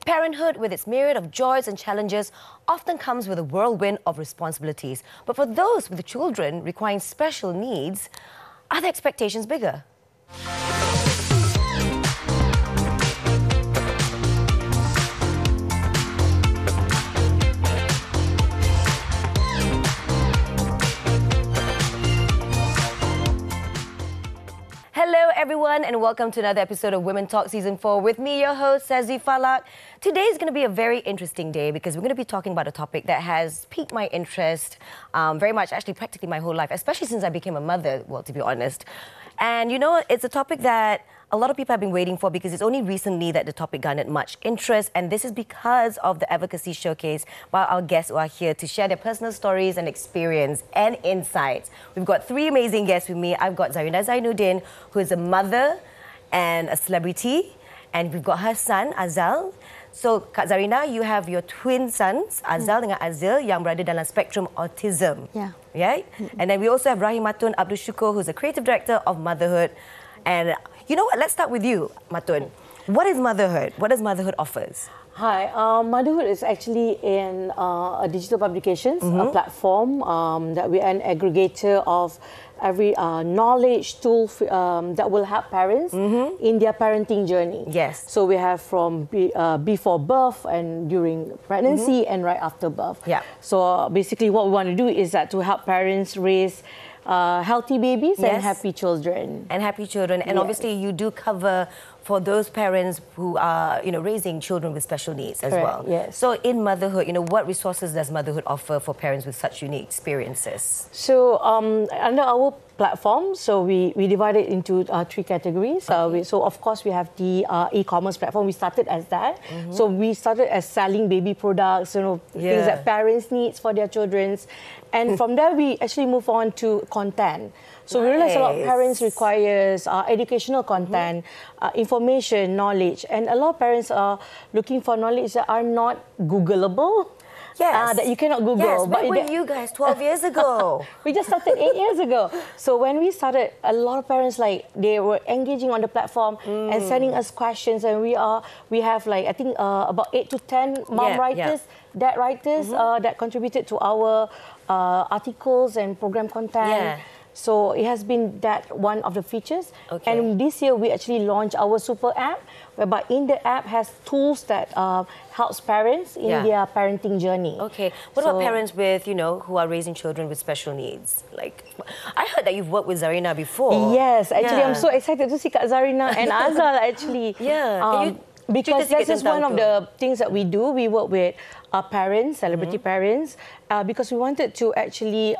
Parenthood, with its myriad of joys and challenges, often comes with a whirlwind of responsibilities. But for those with children requiring special needs, are the expectations bigger? Hello everyone and welcome to another episode of Women Talk Season 4 with me, your host, Sazzy Falak. Today is going to be a very interesting day because we're going to be talking about a topic that has piqued my interest very much, actually practically my whole life, especially since I became a mother, well, to be honest. And you know, it's a topic that a lot of people have been waiting for because it's only recently that the topic garnered much interest, and this is because of the advocacy showcase by our guests who are here to share their personal stories and experience and insights. We've got three amazing guests with me. I've got Zarina Zainuddin, who is a mother and a celebrity, and we've got her son, Azal. So, Kak Zarina, you have your twin sons, Azal dengan Azil, yang berada dalam spektrum autism. Yeah. Right? And then we also have Rahim Matun Abdul Syukur, who's a creative director of Motherhood. And you know what? Let's start with you, Matun. What is Motherhood? What does Motherhood offers? Hi, Motherhood is actually in a digital publications, a platform that we are an aggregator of every knowledge tool that will help parents in their parenting journey. Yes. So we have from before birth and during pregnancy and right after birth. Yeah. So basically what we want to do is that to help parents raise healthy babies and happy children. And happy children. And obviously you do cover for those parents who are, raising children with special needs as well. Yes. So in Motherhood, what resources does Motherhood offer for parents with such unique experiences? So under our platform, so we divide it into three categories. So of course we have the e-commerce platform. We started as that. So we started as selling baby products, things that parents need for their children. And from there we actually move on to content. So we realize a lot of parents requires educational content, information, knowledge, and a lot of parents are looking for knowledge that are not Googleable. Yes. That you cannot Google. Yes, but when you guys 12 years ago? We just started 8 years ago. So when we started, a lot of parents they were engaging on the platform and sending us questions, and we have I think about 8 to 10 mom writers, dad writers that contributed to our articles and program content. Yeah. So it has been that one of the features. Okay. And this year we actually launched our super app, whereby in the app has tools that helps parents in their parenting journey. Okay. What about parents with, who are raising children with special needs? I heard that you've worked with Zarina before. Yes, actually I'm so excited to see Kak Zarina and Azal actually. Yeah. Because this is one of the things that we do. We work with parents, celebrity parents, because we wanted to actually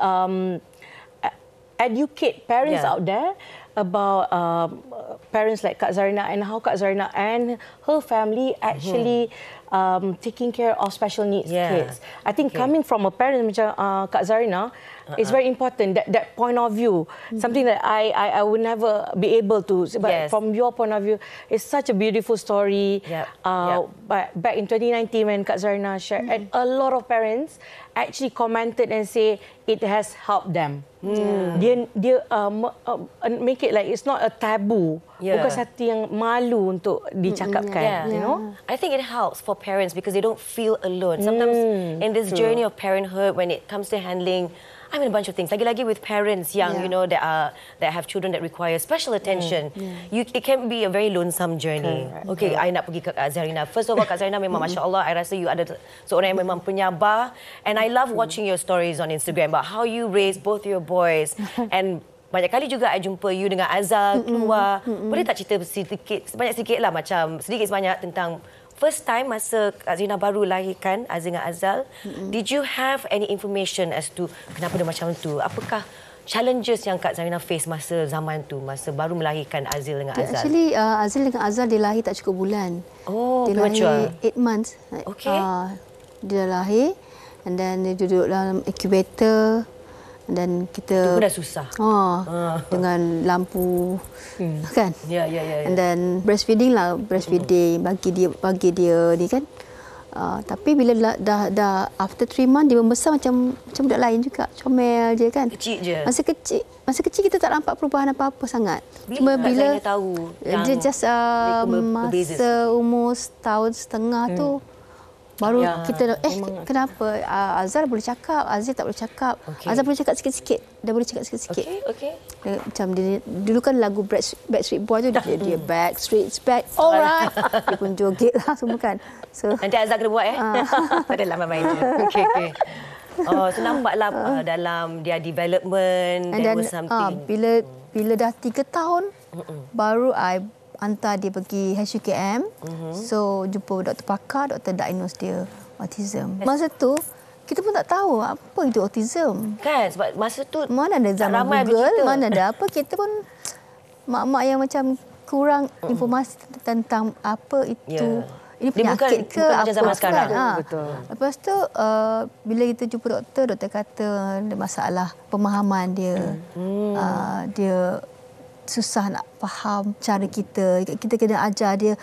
educate parents out there about parents like Kak Zarina and how Kak Zarina and her family actually taking care of special needs kids. I think coming from a parent macam Kak Zarina, it's very important, that point of view, something that I would never be able to. But from your point of view, it's such a beautiful story. But back in 2019 when Kak Zarina shared, and a lot of parents actually commented and say it has helped them. Dia make it like it's not a taboo. Bukan satu yang malu untuk dicakapkan. I think it helps for parents because they don't feel alone. Sometimes in this journey of parenthood, when it comes to handling a bunch of things. Lagi-lagi with parents young, that have children that require special attention. It can be a very lonesome journey. Okay, I nak pergi ke Kak Zarina. First of all, Kak Zarina memang Masya Allah, I rasa you ada seorang yang memang penyabar. And I love watching your stories on Instagram about how you raise both your boys. And banyak kali juga I jumpa you dengan Azal keluar. Boleh tak cerita sedikit lah, macam sedikit sebanyak tentang first time masa Kak Zarina baru lahirkan Azil dengan Azal, did you have any information as to kenapa dia macam tu? Apakah challenges yang Kak Zarina face masa zaman tu, masa baru melahirkan Azil dengan Azal? Actually, Azil dengan Azal dia lahir tak cukup bulan. Oh, dia premature. Lahir 8 months. Okay. Dia lahir, and then dia duduk dalam incubator. Dan kita itu dah susah. Dengan lampu kan. Ya. And then breastfeeding bagi dia ni kan Tapi bila dah after 3 months dia membesar macam budak lain juga. Comel je kan. Kecil je. Masa kecil kita tak nampak perubahan apa-apa sangat. Cuma bila tahu dia just masa umur 1.5 tahun tu baru kita kenapa Azal boleh cakap, Azil tak boleh cakap. Azal boleh cakap sikit-sikit. Dah boleh cakap sikit-sikit. Macam dia dulu kan lagu Backstreet Boy tu dia Backstreet's back. Alright. Dia pun joget lah semua kan. So nanti Azal kena buat tak adalah main je. Okey. So nampaklah dalam dia development there was something. Bila dah 3 tahun baru I hantar dia pergi HUKM. So jumpa doktor pakar, doktor diagnose dia autism. Masa tu kita pun tak tahu apa itu autism. Kan sebab masa tu mana ada zaman Google, mana ada apa, kita pun mak-mak yang macam kurang informasi tentang apa itu. Ini penyakit ke apa zaman sekarang. Betul. Lepas tu bila kita jumpa doktor kata ada masalah pemahaman dia. Dia susah nak faham cara kita. Kita kena ajar dia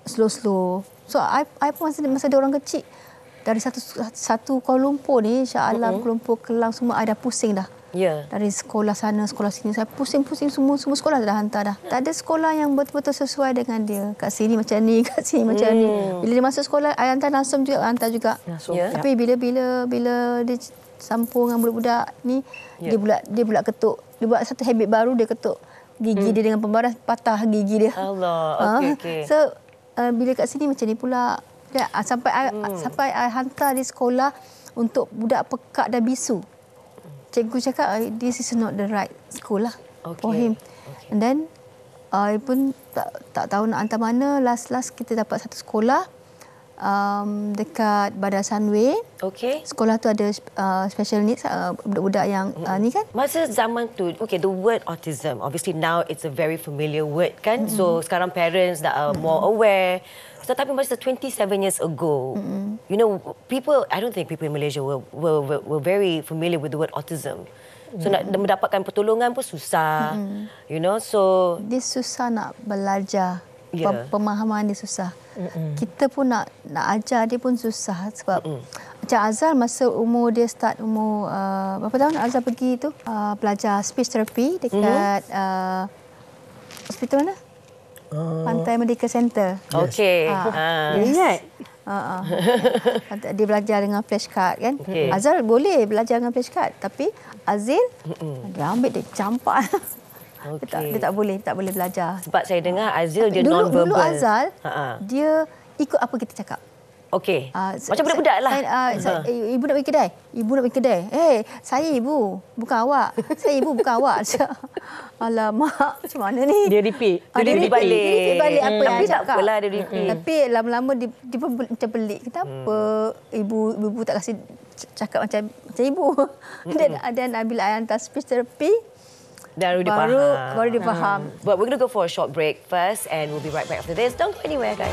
slow-slow. So I pun masa dia orang kecil dari satu Kuala Lumpur ni, insya-Allah Kuala Lumpur, Kelang semua I dah pusing dah. Dari sekolah sana, sekolah sini. Saya pusing-pusing semua sekolah dah hantar dah. Tak ada sekolah yang betul-betul sesuai dengan dia. Kat sini macam ni, kat sini macam ni. Bila dia masuk sekolah, I hantar nasum juga, hantar juga. Tapi bila dia sampung dengan budak-budak ni, dia pula ketuk. Dia buat satu habit baru, dia ketuk gigi dia dengan pembaras, patah gigi dia. Allah. Okey. So bila kat sini macam ni pula. Sampai I hantar di sekolah untuk budak pekak dan bisu. Cikgu cakap this is not the right school lah for him. And then I pun tak tahu nak hantar mana. Last kita dapat satu sekolah dekat Badar Sunway. Sekolah tu ada special needs, budak-budak yang ni kan. Masa zaman tu, the word autism, obviously now it's a very familiar word kan. So sekarang parents dah more aware. Tetapi masa 27 years ago, you know, I don't think people in Malaysia were very familiar with the word autism. So nak mendapatkan pertolongan pun susah, you know. So dia susah nak belajar. Pemahaman dia susah. Kita pun nak ajar dia pun susah sebab macam Azal masa umur dia start umur berapa tahun Azal pergi tu belajar speech therapy dekat hospital mana? Pantai Medical Center. Ingat. Dia belajar dengan flashcard kan. Azal boleh belajar dengan flashcard tapi Azil dia ambil dia campak. Dia tak boleh belajar. Sebab saya dengar Azil dia non-verbal. Dulu Azal dia ikut apa kita cakap. Macam budak-budak lah. Ibu nak pergi kedai. Ibu nak pergi kedai. Saya ibu, bukan awak. Saya ibu, bukan awak. Alamak, macam mana ni? Dia repeat. Dia repeat balik apa yang tak apalah dia repeat. Tapi lama-lama dia pun macam pelik. Kenapa ibu tak kasi cakap macam ibu? Dan bila I hantar speech therapy, baru dia faham. But we're going to go for a short break first and we'll be right back after this. Don't go anywhere, guys.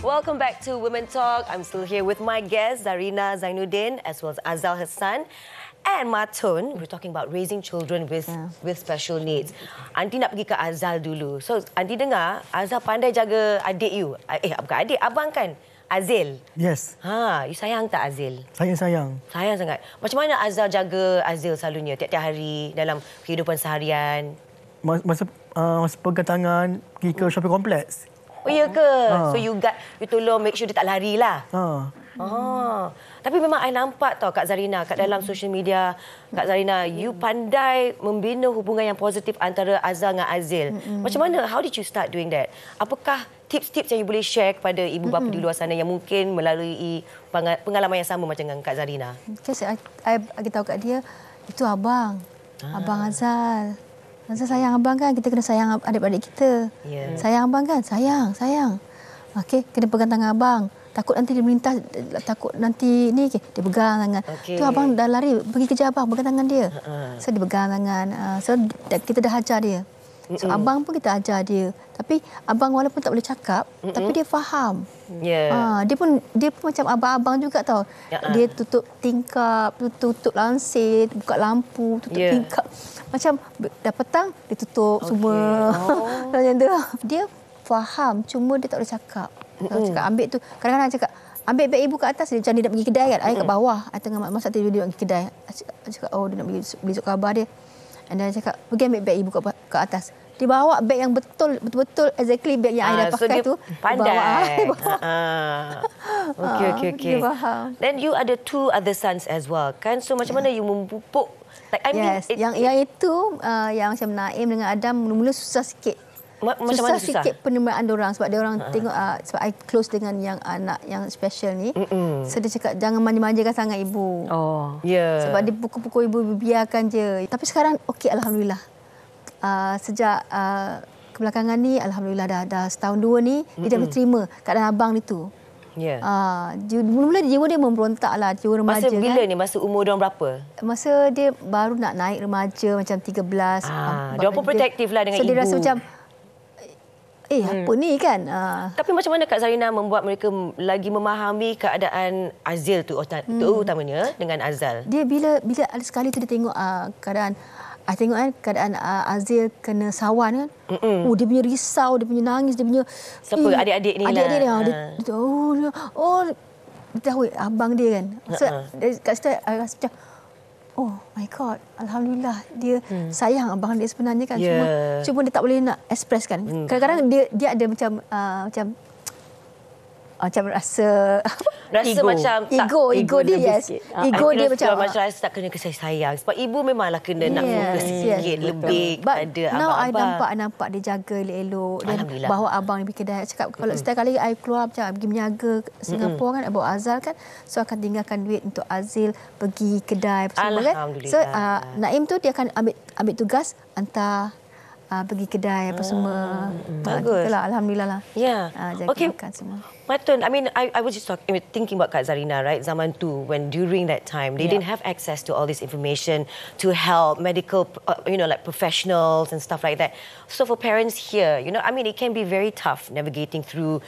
Welcome back to Women Talk. I'm still here with my guest, Zarina Zainuddin, as well as Azal Hassan. And Tonton, we're talking about raising children with special needs. Aunty nak pergi ke Azal dulu. So, Aunty dengar, Azal pandai jaga adik you. Bukan adik, abang kan? Azil. Yes. You sayang tak Azil? Sayang. Sayang sangat. Macam mana Azal jaga Azil selalunya, tiap-tiap hari dalam kehidupan seharian? Masa pegang tangan, pergi ke shopping kompleks. Oh, iya ke? So, you tolong make sure dia tak lari lah? Tapi memang I nampak tau Kak Zarina kat dalam social media, Kak Zarina, you pandai membina hubungan yang positif antara Azal dengan Azil. Macam mana? How did you start doing that? Apakah tips-tips yang you boleh share kepada ibu bapa di luar sana yang mungkin melalui pengalaman yang sama macam dengan Kak Zarina? I bagi tahu kat dia, itu abang. Abang Azal. Azal sayang abang kan? Kita kena sayang adik-adik kita. Sayang abang kan? Sayang. Okey, kena pegang tangan abang. Takut nanti dia melintas, takut nanti ni dia pegang tangan. Tu abang dah lari pergi kerja abang, pegang tangan dia. So dia pegang tangan. So kita dah ajar dia. So abang pun kita ajar dia. Tapi abang walaupun tak boleh cakap, tapi dia faham. Dia pun macam abang-abang juga tau. Dia tutup tingkap, tutup lansir, buka lampu, tutup tingkap. Macam dah petang dia tutup semua. Macam tu. Dia faham, cuma dia tak boleh cakap. Cakap ambil tu, kadang-kadang cakap ambil beg ibu kat atas, dia macam dia nak pergi kedai kan. Saya kat bawah, saya tengah masak tidur, dia nak pergi kedai. Saya cakap, dia nak pergi beli sup khabar dia. And then saya cakap, pergi ambil beg ibu kat atas. Dia bawa beg yang betul-betul exactly beg yang saya dah pakai tu. Pandai. Okay. Dia faham. Then you ada 2 other sons as well, kan? So macam mana you memupuk? Like, I mean, yang itu, yang macam Naim dengan Adam, mula-mula susah sikit. Macam mana susah? Sikit penerimaan diorang sebab dia orang tengok sebab I close dengan yang anak yang special ni. So dia cakap jangan manja-manjakan sangat ibu. Sebab dia pukul-pukul ibu, biarkan je. Tapi sekarang okey, alhamdulillah. Sejak kebelakangan ni alhamdulillah dah setahun 2 ni dia dah terima keadaan abang ni tu. Mula-mula jiwa dia memberontaklah, jiwa remaja. Masa bila ni? Masa umur diorang berapa? Masa dia baru nak naik remaja macam 13. Diorang pun protektif lah dengan ibu. So dia rasa macam apa ni kan? Tapi macam mana Kak Zarina membuat mereka lagi memahami keadaan Azil tu, utamanya dengan Azal? Dia bila ada sekali tu dia tengok keadaan, tengok kan keadaan Azil kena sawan kan. Dia punya risau, dia punya nangis, dia punya siapa adik-adik ni lah. Adik-adik dia. Dia tahu abang dia kan. So kat situ I rasa macam oh my God, alhamdulillah dia sayang abang dia sebenarnya kan. Cuma dia tak boleh nak express kan. Kadang-kadang dia ada macam rasa macam ego dia ego dia macam rasa tak kena kasih sayang sebab ibu memanglah kena nak fokus sikit lebih pada now abang-abang. I nampak dia jaga elok-elok dan bawa abang pergi kedai. Cakap kalau setiap kali I keluar macam pergi menjaga Singapura kan, bawa Azal kan, so akan tinggalkan duit untuk Azil pergi kedai semua kan. So Naim tu dia akan ambil tugas hantar pergi kedai apa semua. Bagus. Itulah, alhamdulillah lah. Jaga makan semua. Matun, I mean, I was just thinking about Kak Zarina, right? Zaman tu, when during that time, they didn't have access to all this information to help medical, like professionals and stuff like that. So for parents here, I mean, it can be very tough navigating through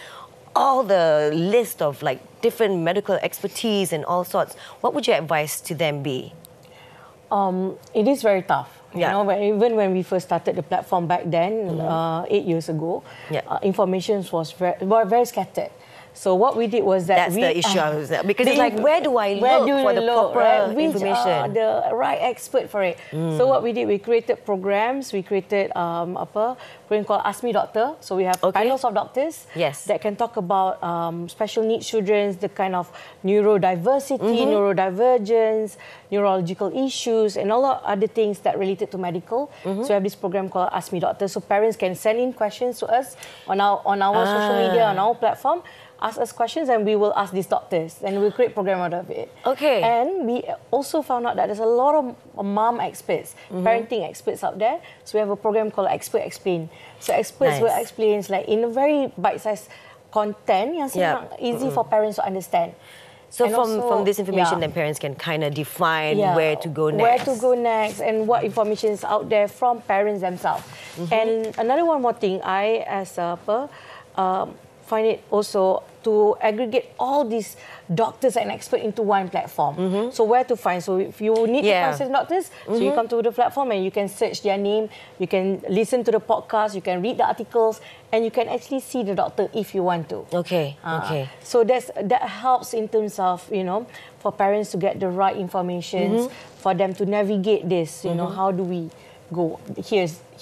all the list of like different medical expertise and all sorts. What would your advice to them be? It is very tough. Even when we first started the platform back then, 8 years ago, information was very scattered. So what we did was that that's the issue. Because it's like, where do I look for the proper information? The right expert for it. So what we did, we created programs. We created program called Ask Me Doctor. So we have panels of doctors that can talk about special needs children, the kind of neurodiversity, neurodivergence, neurological issues, and all other things that related to medical. So we have this program called Ask Me Doctor. So parents can send in questions to us on our social media, on our platform. Ask us questions and we will ask these doctors and we'll create a program out of it. And we also found out that there's a lot of mom experts, parenting experts out there. So we have a program called Expert Explain. So experts will explain like in a very bite-sized content yang sangat easy for parents to understand. So from this information, then parents can kind of define where to go next. Where to go next and what information is out there from parents themselves. And another one more thing, I as a find it also to aggregate all these doctors and experts into one platform. So where to find? So if you need to find certain doctors, so you come to the platform and you can search their name, you can listen to the podcast, you can read the articles, and you can actually see the doctor if you want to. So that helps in terms of, for parents to get the right information, for them to navigate this, how do we go?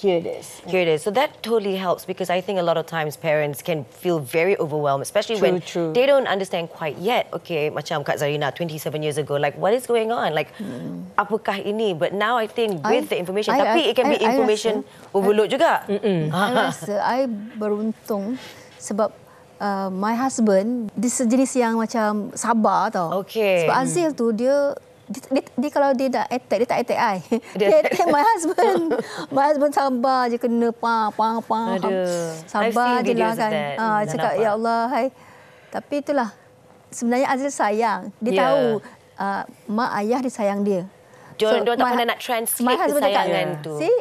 Here it is. So that totally helps because I think a lot of times parents can feel very overwhelmed, especially when they don't understand quite yet. Okay, macam Kak Zarina 27 years ago, like what is going on? Like, apakah ini? But now I think with the information, tapi it can be information overload juga. I rasa I beruntung sebab my husband dia sejenis yang macam sabar tau. Sebab Azil tu dia kalau dia dah attack, dia tak attack I. Dia attack my husband. My husband sabar je kena sabar je lah kan. Cakap, ya Allah, hai. Tapi itulah, sebenarnya Azil sayang. Dia tahu mak ayah dia sayang dia. Dia tak pernah nak transmit kesayangan tu. See,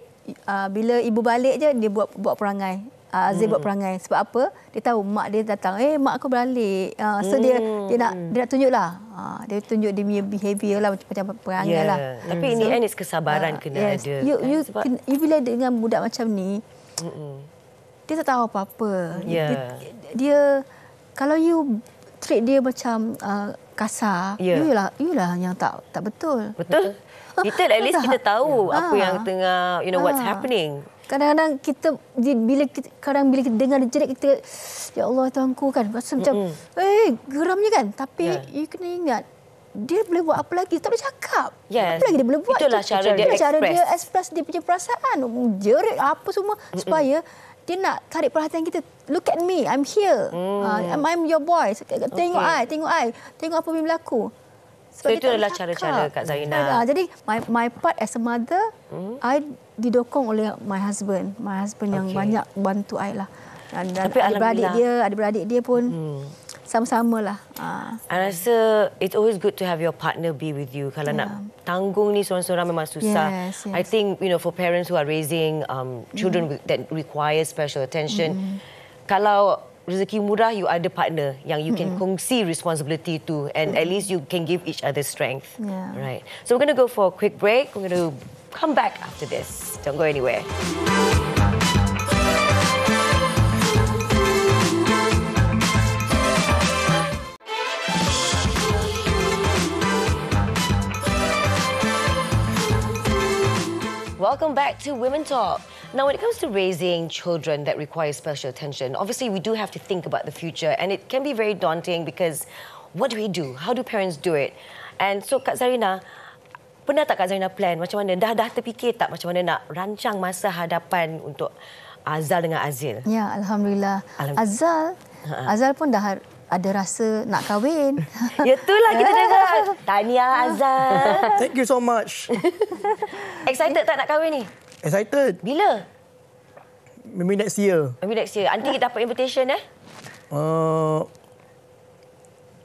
bila ibu balik je dia buat perangai. Azil buat perangai. Sebab apa? Dia tahu mak dia datang. Mak aku balik. So dia nak tunjuklah. Dia tunjuk dia punya behaviour lah, macam perangai lah. Tapi in the end it's kesabaran kena ada. You bila dengan budak macam ni, dia tak tahu apa-apa. Dia kalau you treat dia macam kasar, you lah yang tak betul. Betul. Kita at least kita tahu apa yang tengah, what's happening. Kadang-kadang bila kita dengar dia jerit, kita, ya Allah Tuhanku kan, rasa macam, geramnya kan. Tapi you kena ingat, dia boleh buat apa lagi? Tak boleh cakap. Apa lagi dia boleh buat? Itulah cara dia express dia punya perasaan. Jerit apa semua supaya dia nak tarik perhatian kita. Look at me, I'm here. I'm your boy. Tengok I. Tengok apa yang berlaku. So itu adalah cara-cara Kak Zarina. Jadi my part as a mother, I didokong oleh my husband. My husband yang banyak bantu I lah. Dan adik-beradik dia pun sama-sama lah. I rasa it's always good to have your partner be with you. Kalau nak tanggung ni seorang-seorang memang susah. Yes. I think for parents who are raising children that require special attention, kalau rezeki murah, you ada partner yang you can kongsi responsibility to, and at least you can give each other strength. Right. So we're going to go for a quick break. We're going to come back after this. Don't go anywhere. Welcome back to Women Talk. Now, when it comes to raising children that require special attention, obviously we do have to think about the future, and it can be very daunting because what do we do? How do parents do it? And so, Kak Zarina, pernah tak Kak Zarina plan macam mana? Dah terfikir tak macam mana nak rancang masa hadapan untuk Azal dengan Azil? Ya, Alhamdulillah. Azal pun dah ada rasa nak kahwin. Ya, itulah kita dengar. Tahniah Azal. Thank you so much. Excited tak nak kahwin ni? Excited. Bila? Maybe next year. Maybe next year. Nanti kita dapat invitation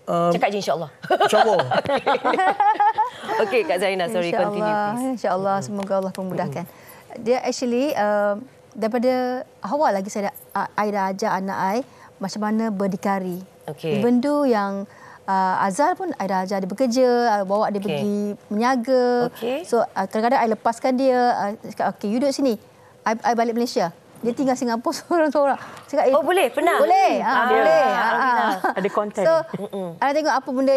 cakap je insyaAllah. InsyaAllah. Okey, Kak Zarina, sorry, continue please. InsyaAllah, semoga Allah memudahkan. Dia actually, daripada awal lagi I dah ajar anak I macam mana berdikari. Even though yang Azal pun I dah ajar dia bekerja, bawa dia pergi menyaga. So kadang-kadang I lepaskan dia, cakap, you duduk sini. I balik Malaysia. Dia tinggal Singapura seorang-seorang. Cakap, boleh? Pernah? Boleh. Boleh. Ada konten. So, I tengok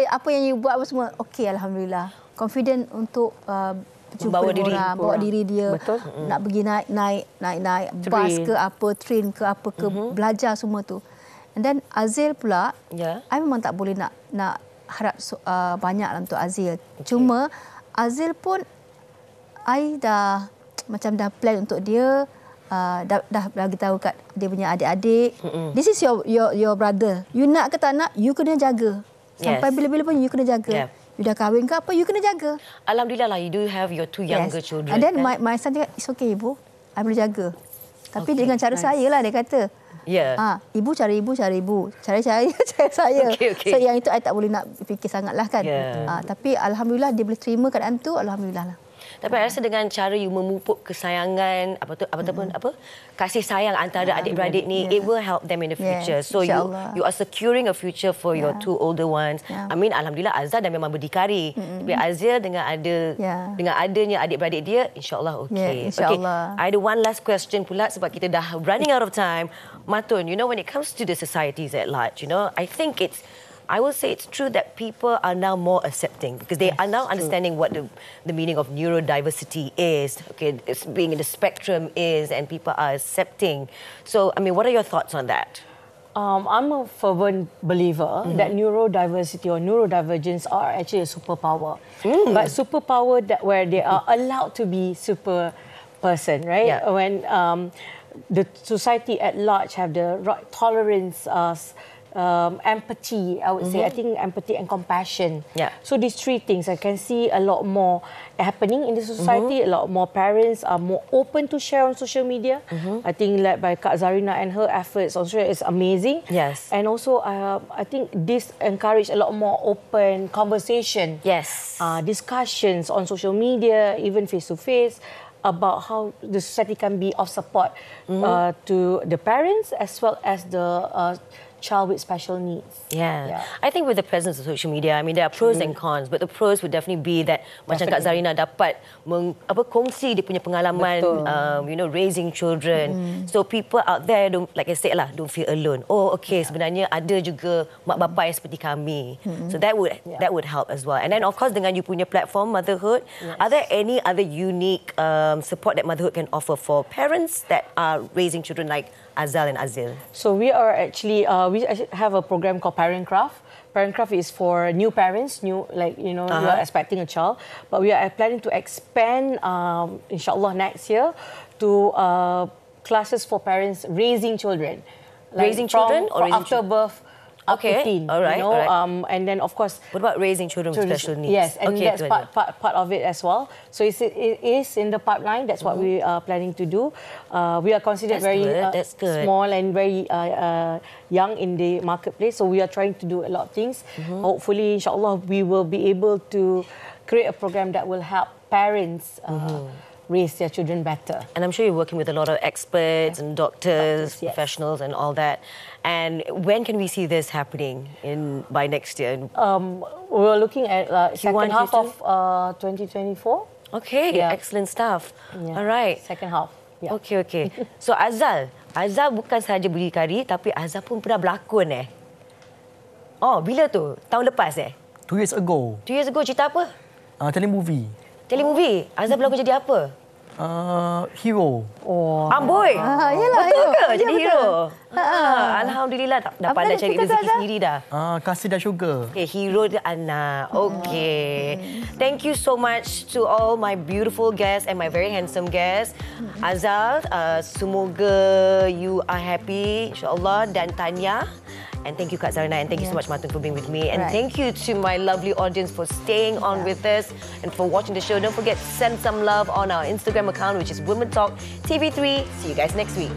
apa yang you buat apa semua. Okey, Alhamdulillah. Confident untuk bawa diri dia. Betul. Nak pergi naik bas ke apa, train ke apa ke, belajar semua tu. And then Azil pula, I memang tak boleh nak harap banyak lah untuk Azil. Cuma Azil pun I dah plan untuk dia, dah bagi tahu kat dia punya adik-adik. This is your brother. You nak ke tak nak, you kena jaga. Sampai bila-bila pun you kena jaga. You dah kahwin ke apa, you kena jaga. Alhamdulillah lah, you do have your two younger children. And then my son cakap, it's okay ibu, I boleh jaga. Tapi dengan cara saya lah, dia kata. Ibu cara ibu. Cara saya. So yang itu I tak boleh nak fikir sangatlah kan. Tapi Alhamdulillah dia boleh terima keadaan tu, Alhamdulillah lah. Tapi saya rasa dengan cara you memupuk kesayangan, kasih sayang antara adik-beradik ni, it will help them in the future. So you are securing a future for your two older ones. I mean, Alhamdulillah Azal dah memang berdikari. Tapi Azil dengan adanya adik-beradik dia, insyaAllah okey. InsyaAllah. I ada one last question pula sebab kita dah running out of time. Matun, when it comes to the societies at large, I will say it's true that people are now more accepting because they are now understanding what the meaning of neurodiversity is. It's being in the spectrum is, and people are accepting. So, I mean, what are your thoughts on that? I'm a fervent believer that neurodiversity or neurodivergence are actually a superpower. But superpower where they are allowed to be super person, right? When the society at large have the right tolerance, empathy, I would say. I think empathy and compassion. So these three things, I can see a lot more happening in the society. A lot more parents are more open to share on social media. I think led by Kak Zarina and her efforts on social is amazing. And also, I think this encourage a lot more open conversation. Discussions on social media, even face to face. about how the society can be of support to the parents as well as the child with special needs. Yeah. I think with the presence of social media, I mean, there are pros and cons, but the pros would definitely be that macam Kak Zarina dapat kongsi dia punya pengalaman, raising children. So people out there, don't, like I said lah, don't feel alone. Oh, okay, sebenarnya ada juga mak bapa yang seperti kami. So that would help as well. And then of course dengan you punya platform Motherhood, are there any other unique support that Motherhood can offer for parents that are raising children like Azal and Azil? So we are actually we have a program called Parentcraft. Parentcraft is for new parents, you are expecting a child, but we are planning to expand, inshallah next year, to classes for parents raising children. Raising children or raising after birth. Up to teen, all right. And then of course, what about raising children with special needs? Yes, and that's part of it as well. So it is in the pipeline. That's what we are planning to do. We are considered very small and very young in the marketplace. So we are trying to do a lot of things. Hopefully, inshallah, we will be able to create a program that will help parents raise their children better. And I'm sure you're working with a lot of experts and doctors, professionals and all that. And when can we see this happening by next year? We're looking at second half of 2024. Okay, excellent stuff. All right. Second half. Yeah. Okay. So Azal bukan sahaja berdikari, tapi Azal pun pernah berlakon Oh, bila tu? Tahun lepas 2 years ago. 2 years ago, cerita apa? Telemovie. Telemovie. Azal berlakon jadi apa? Hero. Oh. Amboi. Betul ke jadi hero? Alhamdulillah dapat dah cari rezeki sendiri dah. Kasih dah sugar. Okay, hero dia anak. Okay. Thank you so much to all my beautiful guests and my very handsome guests. Azal, semoga you are happy insya-Allah, dan Tanya. And thank you Kak Zarina, and thank you so much Matun for being with me. And thank you to my lovely audience for staying on with us and for watching the show. Don't forget to send some love on our Instagram account, which is Women Talk TV3. See you guys next week.